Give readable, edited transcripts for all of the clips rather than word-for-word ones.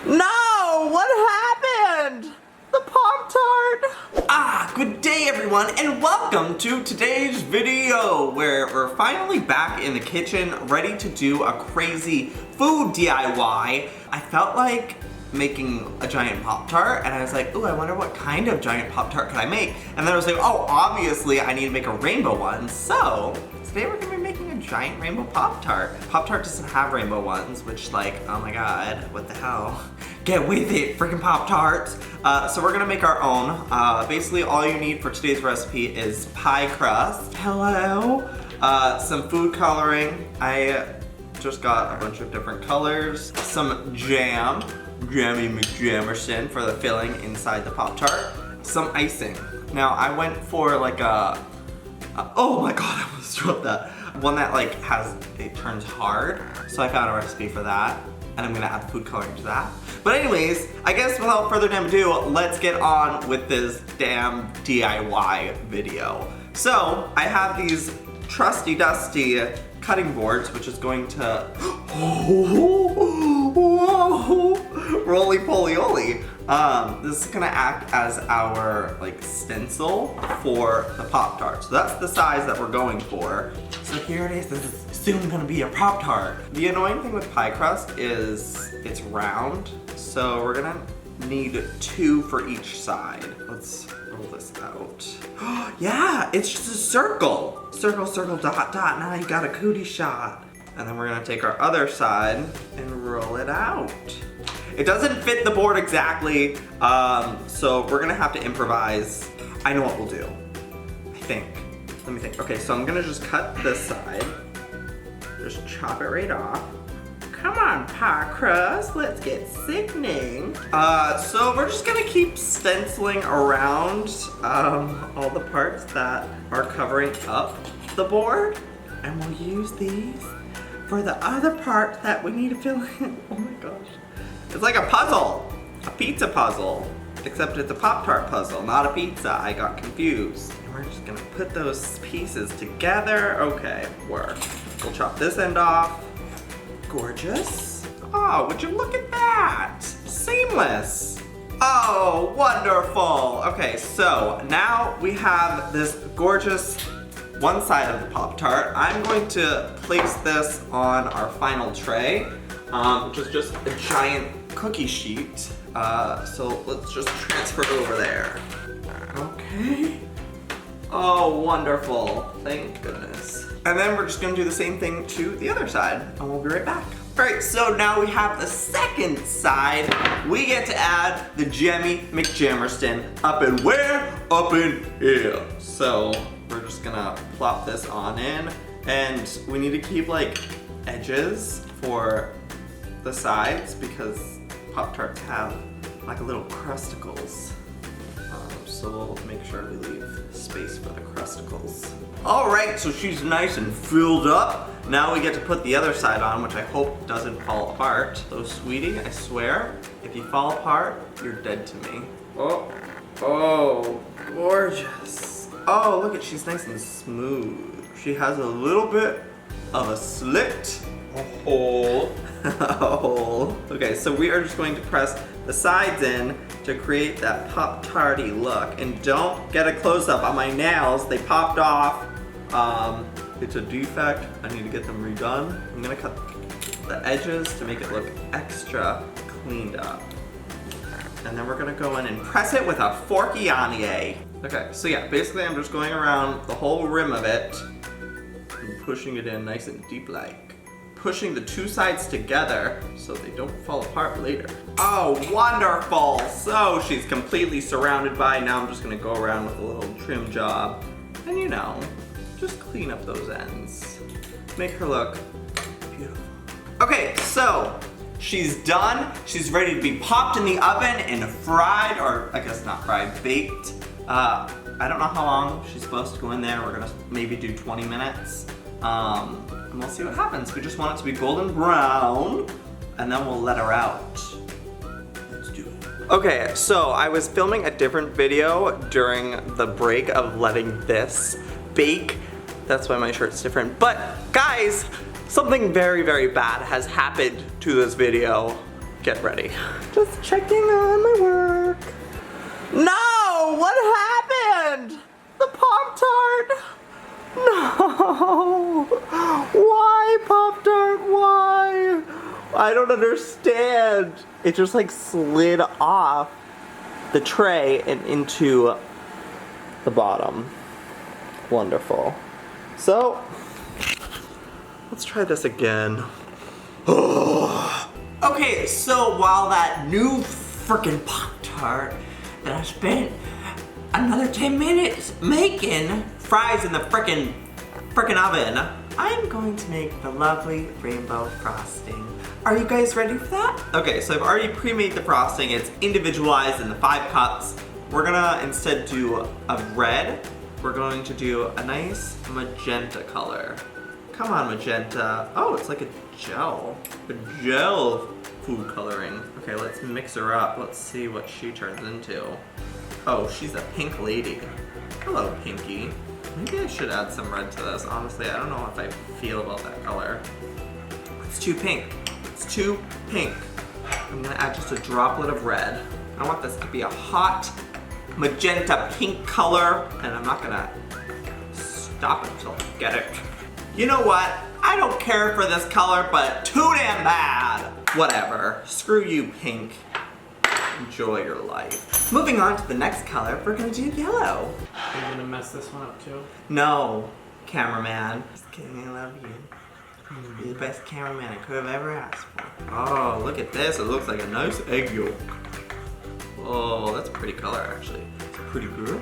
No! What happened? The Pop-Tart! Good day everyone, and welcome to today's video, where we're finally back in the kitchen, ready to do a crazy food DIY. I felt like making a giant Pop-Tart, and I was like, ooh, I wonder what kind of giant Pop-Tart could I make? And then I was like, oh, obviously I need to make a rainbow one, so today we're gonna be making a giant rainbow Pop-Tart. Pop-Tart doesn't have rainbow ones, which like, oh my god, what the hell? Get with it, freaking Pop-Tarts. So we're gonna make our own. Basically all you need for today's recipe is pie crust. Hello. Some food coloring. I just got a bunch of different colors. Some jam, Jammy McJamerson for the filling inside the Pop-Tart. Some icing. Now I went for like oh my god, I almost dropped that. One that like it turns hard. So I found a recipe for that, and I'm gonna add food coloring to that. But anyways, I guess without further ado, let's get on with this damn DIY video. So I have these trusty dusty cutting boards, which is going to, roly poly oly. This is gonna act as our like stencil for the Pop-Tart. So that's the size that we're going for. So here it is, this is soon gonna be a Pop-Tart. The annoying thing with pie crust is it's round. So we're gonna need 2 for each side. Let's roll this out. Yeah, it's just a circle. Circle, circle, dot, dot. Now you got a cootie shot. And then we're gonna take our other side and roll it out. It doesn't fit the board exactly, so we're gonna have to improvise. I know what we'll do, I think. Let me think. Okay, so I'm gonna just cut this side. Just chop it right off. Come on, pie crust, let's get sickening. So we're just gonna keep stenciling around all the parts that are covering up the board, and we'll use these for the other part that we need to fill in. Oh my gosh. It's like a puzzle, a pizza puzzle, except it's a Pop-Tart puzzle, not a pizza. I got confused. And we're just gonna put those pieces together. Okay, work. We'll chop this end off. Gorgeous. Oh, would you look at that? Seamless. Oh, wonderful. Okay, so now we have this gorgeous one side of the Pop-Tart. I'm going to place this on our final tray, which is just a giant cookie sheet. So let's just transfer it over there. Okay. Oh, wonderful. Thank goodness. And then we're just gonna do the same thing to the other side, and we'll be right back. All right, so now we have the second side. We get to add the Jammy McJamerson up in where? Up in here. So we're just gonna plop this on in, and we need to keep like edges for the sides because Pop-Tarts have like little crusticles. So we'll make sure we leave space for the crusticles. All right, so she's nice and filled up. Now we get to put the other side on, which I hope doesn't fall apart. So sweetie, I swear, if you fall apart, you're dead to me. Oh, oh, gorgeous. Oh, look at, she's nice and smooth. She has a little bit of a slit, a hole, a hole. Okay, so we are just going to press the sides in to create that Pop-Tarty look. And don't get a close-up on my nails. They popped off. It's a defect. I need to get them redone. I'm gonna cut the edges to make it look extra cleaned up. And then we're gonna go in and press it with a forky-onier. Okay, so yeah, basically I'm just going around the whole rim of it and pushing it in nice and deep like. Pushing the 2 sides together so they don't fall apart later. Oh, wonderful! So she's completely surrounded by. Now I'm just gonna go around with a little trim job and, you know, just clean up those ends. Make her look beautiful. Okay, so she's done. She's ready to be popped in the oven and fried, or I guess not fried, baked. I don't know how long she's supposed to go in there. We're gonna maybe do 20 minutes. And we'll see what happens. We just want it to be golden brown, and then we'll let her out. Let's do it. Okay, so I was filming a different video during the break of letting this bake. That's why my shirt's different. But guys, something very, very bad has happened to this video. get ready. Just checking on my work. No! What happened? The Pop-Tart? No! Why, Pop-Tart? Why? I don't understand. It just like slid off the tray and into the bottom. Wonderful. So, let's try this again. Okay, so while that new frickin' Pop-Tart that I spent another 10 minutes making fries in the frickin' oven, I'm going to make the lovely rainbow frosting. Are you guys ready for that? Okay, so I've already pre-made the frosting. It's individualized in the 5 cups. We're gonna instead do a red. We're going to do a nice magenta color. Come on, magenta. Oh, it's like a gel food coloring. Okay, let's mix her up. Let's see what she turns into. Oh, she's a pink lady. Hello, Pinky. Maybe I should add some red to this. Honestly, I don't know if I feel about that color. It's too pink. It's too pink. I'm gonna add just a droplet of red. I want this to be a hot magenta pink color, and I'm not gonna stop until I get it. You know what? I don't care for this color, but too damn bad. Whatever. Screw you, pink. Enjoy your life. Moving on to the next color, we're gonna do yellow. Are you gonna mess this one up too? No, cameraman. Just kidding, I love you. You're the best cameraman I could have ever asked for. Oh, look at this. It looks like a nice egg yolk. Oh, that's a pretty color, actually. It's pretty good.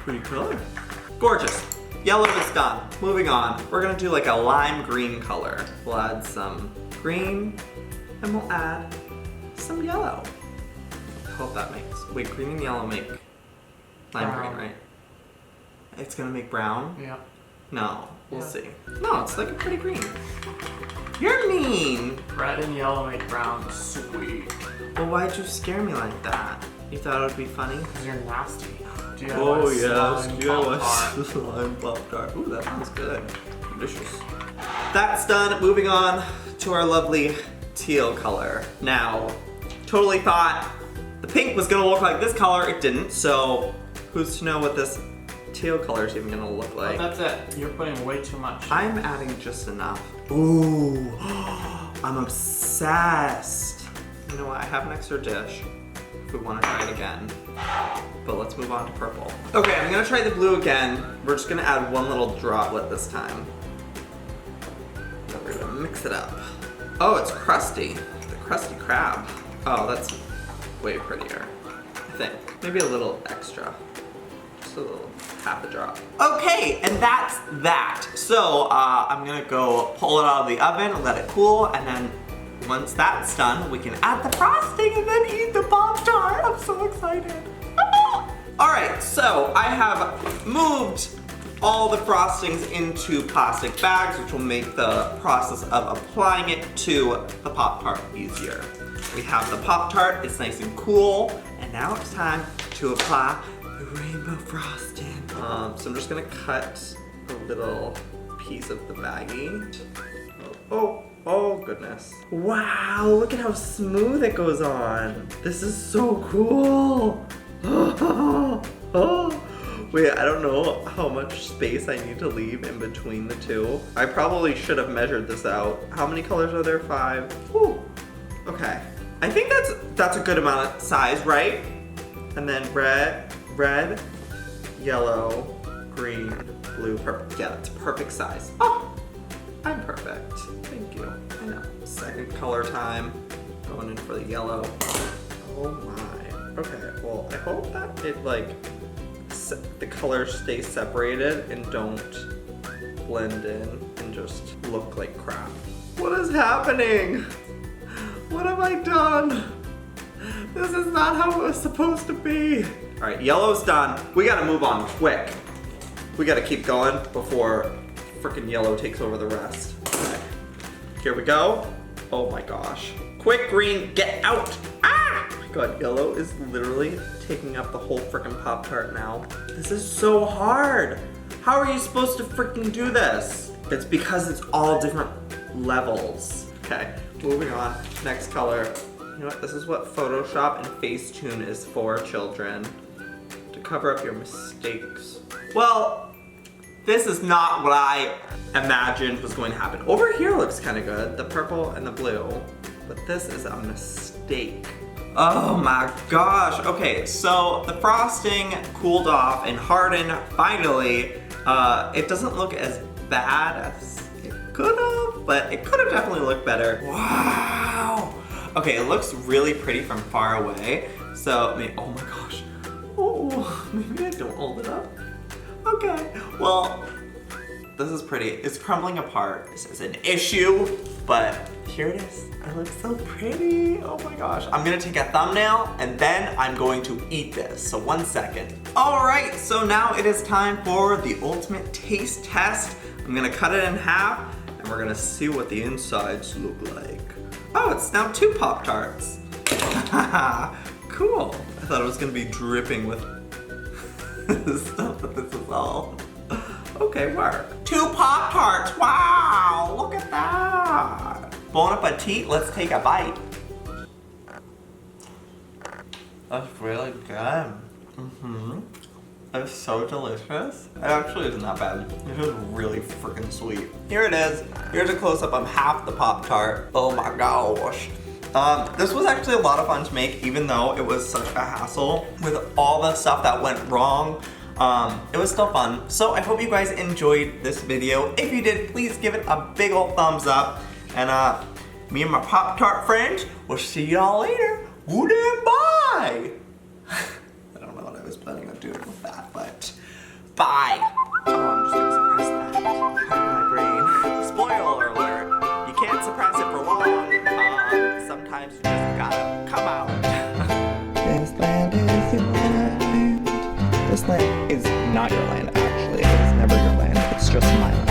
Pretty color. Gorgeous. Yellow is done. Moving on. We're gonna do like a lime green color. We'll add some green, and we'll add some yellow. I hope that makes. Wait, green and yellow make lime green, right? It's gonna make brown? Yeah. No, we'll see. No, it's like a pretty green. You're mean. Red and yellow make brown. Sweet. Well, why'd you scare me like that? You thought it would be funny? Because you're nasty. Oh yes, DIY slime Pop-Tart. Ooh, that sounds good. Delicious. That's done. Moving on to our lovely teal color. Now, totally thought the pink was gonna look like this color. It didn't, so who's to know what this teal color is even gonna look like? Well, that's it. You're putting way too much. I'm adding just enough. Ooh, I'm obsessed. You know what, I have an extra dish if we wanna try it again. But let's move on to purple. Okay, I'm gonna try the blue again. We're just gonna add one little droplet this time. Then we're gonna mix it up. Oh, it's crusty. The crusty crab. Oh, that's way prettier, I think. Maybe a little extra. Just a little, half a drop. Okay, and that's that. So I'm gonna go pull it out of the oven, let it cool, and then once that's done, we can add the frosting and then eat the Pop-Tart. I'm so excited. All right, so I have moved all the frostings into plastic bags, which will make the process of applying it to the Pop-Tart easier. We have the Pop-Tart, it's nice and cool, and now it's time to apply the rainbow frosting. So I'm just gonna cut a little piece of the baggie. Oh goodness. Wow, look at how smooth it goes on. This is so cool. Wait, I don't know how much space I need to leave in between the two. I probably should have measured this out. How many colors are there? 5. Ooh. Okay. I think that's a good amount of size, right? And then red, yellow, green, blue, purple. Yeah, that's perfect size. Oh, I'm perfect. Thank you. I know. Second color time. Going in for the yellow. Oh my. Okay, well, I hope that it the colors stay separated and don't blend in and just look like crap. What is happening? What have I done? This is not how it was supposed to be. All right, yellow's done. We gotta move on quick. We gotta keep going before frickin' yellow takes over the rest. Okay. Here we go. Oh my gosh. Quick, green, get out. Ah! Oh my god, yellow is literally taking up the whole frickin' Pop-Tart now. This is so hard. How are you supposed to frickin' do this? It's because it's all different levels. Okay, moving on. Next color. You know what? This is what Photoshop and Facetune is for, children. To cover up your mistakes. Well, this is not what I imagined was going to happen. Over here looks kind of good, the purple and the blue. But this is a mistake. Oh my gosh. Okay, so the frosting cooled off and hardened finally. It doesn't look as bad as it could have, but it could have definitely looked better. Wow. Okay, it looks really pretty from far away. So, oh my gosh. Oh, maybe I don't hold it up. Okay, well, this is pretty. It's crumbling apart. This is an issue, but here it is. It looks so pretty. Oh my gosh. I'm gonna take a thumbnail and then I'm going to eat this. So 1 second. All right, so now it is time for the ultimate taste test. I'm gonna cut it in half and we're gonna see what the insides look like. Oh, it's now 2 Pop-Tarts. Cool. I thought it was gonna be dripping with stuff, but this is all. Okay, work. 2 Pop-Tarts, wow, look at that. Bon appetit, let's take a bite. That's really good. It's so delicious. It actually isn't that bad. It's just really freaking sweet. Here it is. Here's a close-up of half the Pop-Tart. Oh my gosh. This was actually a lot of fun to make, even though it was such a hassle with all the stuff that went wrong. It was still fun. So I hope you guys enjoyed this video. If you did, please give it a big old thumbs up. And me and my Pop-Tart friends will see y'all later. Goodbye. I don't know what I was planning on doing with that, but bye. Oh, I'm just gonna suppress that part of my brain. Spoiler alert, you can't suppress it for long. Sometimes you just gotta come out. This land is your land. This land is not your land, actually. It's never your land. It's just my land.